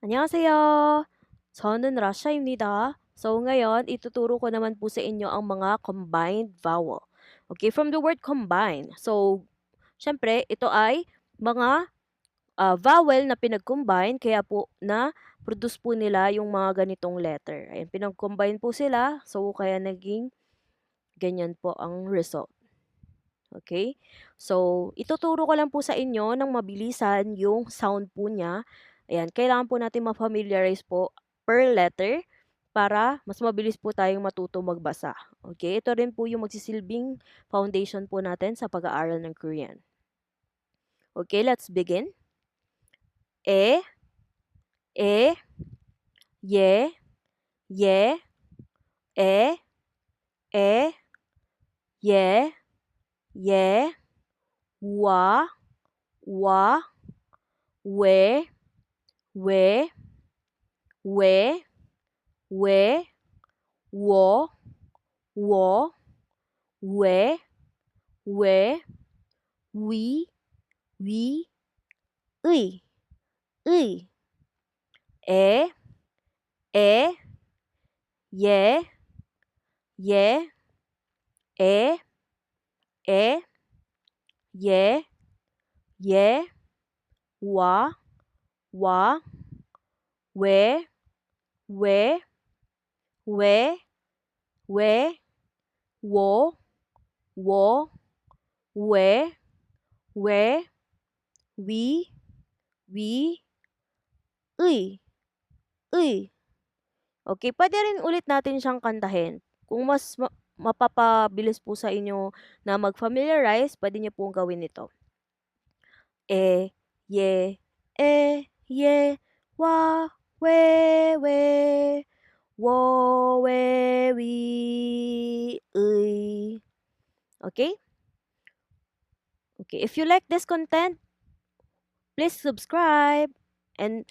안녕하세요. 저는 라샤입니다. So ngayon, ituturo ko naman po sa inyo ang mga combined vowel. Okay, from the word combine. So, syempre, ito ay mga vowel na pinag-combine, kaya po na produce po nila yung mga ganitong letter. Ayan, pinag-combine po sila, so kaya naging ganyan po ang result. Okay? So, ituturo ko lang po sa inyo ng mabilisan yung sound po niya. Ayan, kailangan po natin ma-familiarize po per letter para mas mabilis po tayong matuto magbasa. Okay? Ito rin po yung magsisilbing foundation po natin sa pag-aaral ng Korean. Okay, let's begin. E, e, ye, ye, e, e, ye, ye, wa, wa, we, we, we, we, wo, wo, we, we, 의, 의, 에, 에, 예, 예, 에, 에, 예, 예, 와, 왜, 왜, wo, wo, we, 위, 의, 의. Okay, puwede rin ulit natin siyang kantahin. Kung mas mapapabilis po sa inyo na mag-familiarize, puwede niyo pong gawin ito. E, ye, e, ye, wa, we, wo, wi, 의. Okay? Okay, if you like this content, please subscribe and